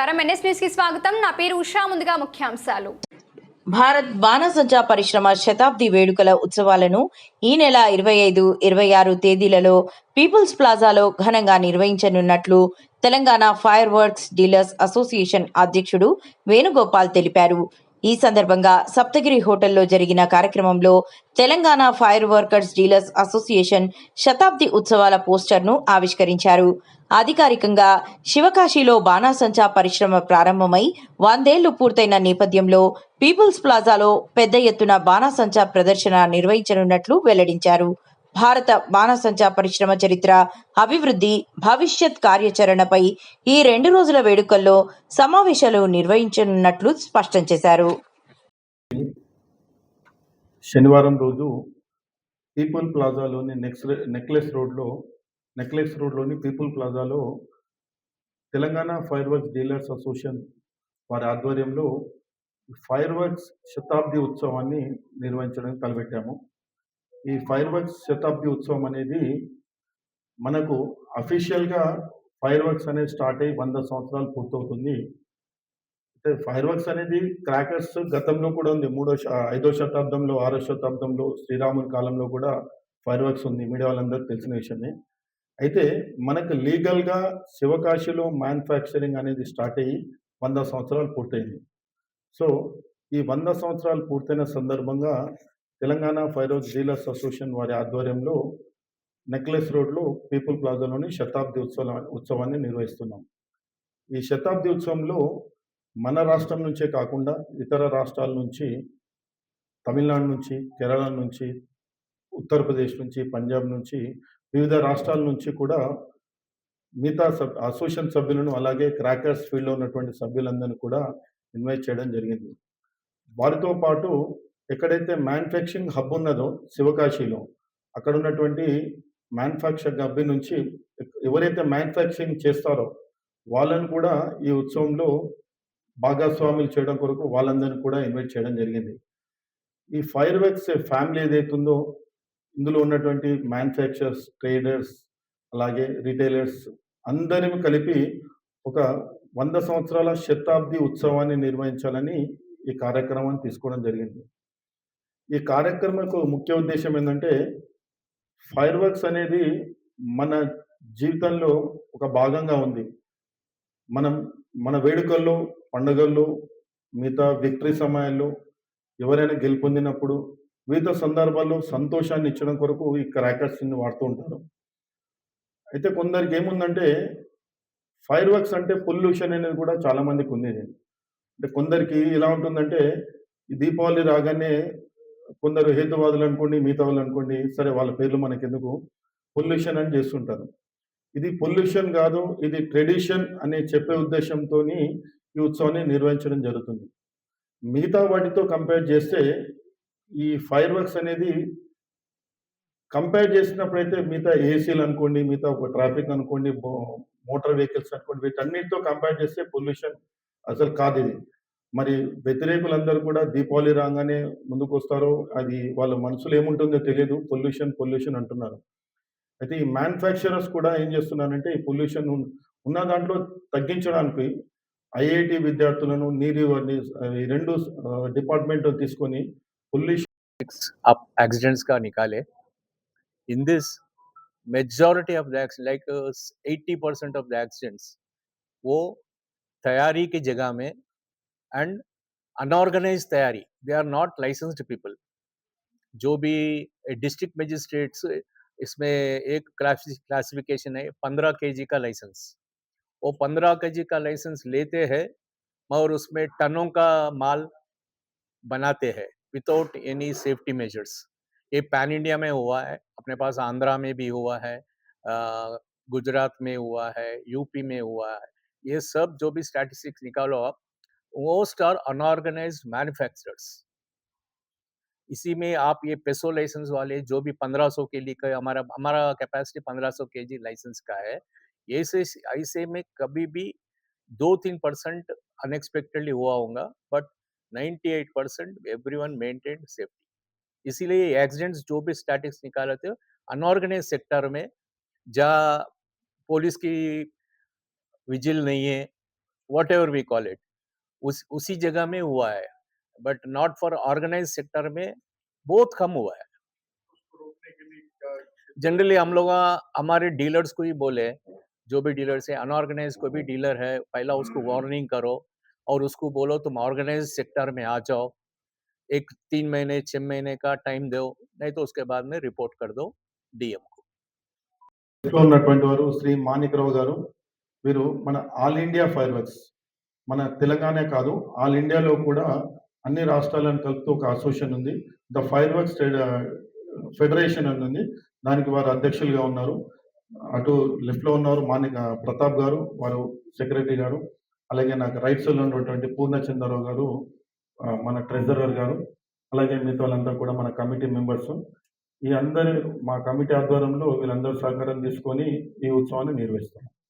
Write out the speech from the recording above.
నమస్కారం NS news కి స్వాగతం. నా పేరు ఉషా. ముందుగా ముఖ్యాంశాలు. భారత్ బాణసంచా పరిశ్రమ శతాబ్ది వేడుకల ఉత్సవాలను ఈ నెల 25, 26 తేదీలలో పీపుల్స్ ప్లాజాలో ఘనంగా నిర్వహించనున్నట్లు Telangana fireworks dealers association అధ్యక్షుడు వేణుగోపాల్ తెలిపారు. ఈ సందర్భంగా సప్తగిరి హోటల్లో జరిగిన కార్యక్రమంలో Telangana fire workers dealers association శతాబ్ది ఉత్సవాల పోస్టర్ను ఆవిష్కరించారు. అధికారికంగా శివకాశిలో బాణాసంచా పరిశ్రమ ప్రారంభమై 100 ఏళ్లు పూర్తయిన నేపథ్యంలో పీపుల్స్ ప్లాజాలో పెద్ద ఎత్తున బాణాసంచా ప్రదర్శన నిర్వహించనున్నట్లు వెల్లడించారు. భారత బాణాసంచా పరిశ్రమ చరిత్ర, అభివృద్ధి, భవిష్యత్ కార్యాచరణపై ఈ 2 రోజుల వేడుకల్లో సమావేశాలు నిర్వహించనున్నట్లు స్పష్టం చేశారు. శనివారం రోజు పీపుల్ ప్లాజాలోని నెక్లెస్ రోడ్లోని పీపుల్ ప్లాజాలో Telangana fireworks dealers association వారి ఆధ్వర్యంలో ఫైర్ వర్క్స్ శతాబ్ది ఉత్సవాన్ని నిర్వహించడానికి తలపెట్టాము. ఈ ఫైర్ వర్క్స్ శతాబ్ది ఉత్సవం అనేది మనకు అఫీషియల్గా ఫైర్ వర్క్స్ అనేది స్టార్ట్ అయ్యి 100 సంవత్సరాలు పూర్తవుతుంది. అంటే ఫైర్ వర్క్స్ అనేది క్రాకర్స్ గతంలో కూడా ఉంది. 5వ శతాబ్దంలో, 6వ శతాబ్దంలో, శ్రీరాముని కాలంలో కూడా ఫైర్ వర్క్స్ ఉంది. మీడియా వాళ్ళందరికీ తెలిసిన విషయమే. అయితే మనకు లీగల్గా శివకాశిలో మ్యానుఫ్యాక్చరింగ్ అనేది స్టార్ట్ అయ్యి 100 సంవత్సరాలు పూర్తయింది. సో ఈ 100 సంవత్సరాలు పూర్తయిన సందర్భంగా Telangana fireworks dealers association వారి ఆధ్వర్యంలో నెక్లెస్ రోడ్లో పీపుల్ ప్లాజాలోని శతాబ్ది ఉత్సవాన్ని నిర్వహిస్తున్నాం. ఈ శతాబ్ది ఉత్సవంలో మన రాష్ట్రం నుంచే కాకుండా ఇతర రాష్ట్రాల నుంచి, తమిళనాడు నుంచి, కేరళ నుంచి, ఉత్తరప్రదేశ్ నుంచి, పంజాబ్ నుంచి, వివిధ రాష్ట్రాల నుంచి కూడా మిగతా అసోసియేషన్ సభ్యులను, అలాగే క్రాకర్స్ ఫీల్డ్లో ఉన్నటువంటి సభ్యులందరినీ కూడా ఇన్వైట్ చేయడం జరిగింది. వారితో పాటు ఎక్కడైతే మ్యానుఫ్యాక్చరింగ్ హబ్ ఉన్నదో శివకాశిలో, అక్కడ ఉన్నటువంటి మ్యానుఫ్యాక్చరింగ్ హబ్ నుంచి ఎవరైతే మ్యానుఫ్యాక్చరింగ్ చేస్తారో వాళ్ళని కూడా ఈ ఉత్సవంలో భాగస్వాములు చేయడం కొరకు వాళ్ళందరినీ కూడా ఇన్వైట్ చేయడం జరిగింది. ఈ ఫైర్ వర్క్స్ ఫ్యామిలీ ఏదైతుందో ఇందులో ఉన్నటువంటి మ్యానుఫ్యాక్చరర్స్, ట్రేడర్స్, అలాగే రిటైలర్స్ అందరిని కలిపి ఒక 100 సంవత్సరాల శతాబ్ది ఉత్సవాన్ని నిర్వహించాలని ఈ కార్యక్రమాన్ని తీసుకోవడం జరిగింది. ఈ కార్యక్రమకు ముఖ్య ఉద్దేశం ఏంటంటే ఫైర్ వర్క్స్ అనేది మన జీవితంలో ఒక భాగంగా ఉంది. మన వేడుకల్లో, పండుగల్లో, మిగతా విక్టరీ సమయాల్లో ఎవరైనా గెలుపొందినప్పుడు వివిధ సందర్భాల్లో సంతోషాన్ని ఇచ్చడం కొరకు ఈ క్రాకర్స్ని వాడుతూ ఉంటారు. అయితే కొందరికి ఏముందంటే ఫైర్ వర్క్స్ అంటే పొల్యూషన్ అనేది కూడా చాలా మందికి ఉంది. అంటే కొందరికి ఎలా ఉంటుందంటే ఈ దీపావళి రాగానే కొందరు హేతువాదులు అనుకోండి, మిగతా వాళ్ళు అనుకోండి, సరే వాళ్ళ పేర్లు మనకెందుకు, పొల్యూషన్ అని చేస్తుంటారు. ఇది పొల్యూషన్ కాదు, ఇది ట్రెడిషన్ అని చెప్పే ఉద్దేశంతోని ఈ ఉత్సవాన్ని నిర్వహించడం జరుగుతుంది. మిగతా వాటితో కంపేర్ చేస్తే ఈ ఫైర్ వర్క్స్ అనేది కంపేర్ చేసినప్పుడైతే మిగతా ఏసీలు అనుకోండి, మిగతా ట్రాఫిక్ అనుకోండి, మోటార్ వెహికల్స్ అనుకోండి, వీటన్నిటితో కంపేర్ చేస్తే పొల్యూషన్ అసలు కాదు ఇది. మరి వ్యతిరేకులందరూ కూడా దీపావళి రాగానే ముందుకొస్తారు. అది వాళ్ళ మనసులో ఏముంటుందో తెలియదు. పొల్యూషన్ అంటున్నారు. అయితే ఈ మ్యానుఫ్యాక్చరర్స్ కూడా ఏం చేస్తున్నారంటే ఈ పొల్యూషన్ ఉన్న దాంట్లో తగ్గించడానికి ఐఐటి విద్యార్థులను, నీరు ఈ 2 డిపార్ట్మెంట్ తీసుకొని పొల్యూషన్ up accidents का निकाले. In this, majority of the accidents, like 80% of the accidents, वो तैयारी की जगह में and unorganized तैयारी, they are not licensed people. जो भी डिस्ट्रिक्ट मजिस्ट्रेट्स इसमें एक क्लासिफिकेशन है 15 kg का लाइसेंस, वो 15 kg का लाइसेंस लेते हैं और उसमें टनों का माल बनाते हैं विदाउट एनी सेफ्टी मेजर्स. ये पैन इंडिया में हुआ है, अपने पास आंध्रा में भी हुआ है, गुजरात में हुआ है, यूपी में हुआ है. ये सब जो भी स्टैटिस्टिक्स निकालो आप, मोस्ट आर अनऑर्गेनाइज्ड मैन्युफैक्चरर्स. इसी में आप ये पेसो लाइसेंस वाले जो भी 1500 के लिए का हमारा कैपेसिटी 1500 केजी लाइसेंस का है. ऐसे में कभी भी 2-3% अनएक्सपेक्टेडली हुआ होगा, बट 98% एवरीवन मेंटेन्ड सेफ्टी. इसीलिए एक्सीडेंट्स जो भी स्टैटिस्टिक्स निकाले थे अनऑर्गेनाइज सेक्टर में, जहाँ पुलिस की विजिल नहीं है, whatever we call it, उसी जगह में हुआ है, but not for organise sector में बहुत कम हुआ है। जनरली हम लोग हमारे डीलर्स को ही बोले, जो भी डीलर्स है, अनऑर्गेनाइज कोई भी डीलर है, पहला उसको वार्निंग करो और उसको बोलो तुम ऑर्गेनाइज सेक्टर में आ जाओ, एक 3 महीने 6 महीने का टाइम दो, नहीं तो उसके बाद में रिपोर्ट कर दो डीएम को। లో ఉన్నటువంటి వారు శ్రీ మాణిక్రావు గారు. వీరు మన ఆల్ ఇండియా ఫైర్ వర్క్స్, మన తెలంగాణే కాదు ఆల్ ఇండియాలో కూడా అన్ని రాష్ట్రాలను కలుపుతూ ఒక అసోసియేషన్ ఉంది. ద ఫైర్ వర్క్స్ ఫెడరేషన్ అని ఉంది. దానికి వారు అధ్యక్షులుగా ఉన్నారు. అటు లెఫ్ట్లో ఉన్నారు ప్రతాప్ గారు, వారు సెక్రటరీ గారు. అలాగే నాకు రైట్ సైడ్లో ఉన్నటువంటి పూర్ణచంద్రరావు గారు మన ట్రెజరర్ గారు. అలాగే మిగతా వాళ్ళంతా కూడా మన కమిటీ మెంబర్స్. ఈ అందరూ మా కమిటీ ఆధ్వర్యంలో వీళ్ళందరూ సహకారం తీసుకొని ఈ ఉత్సవాన్ని నిర్వహిస్తాం.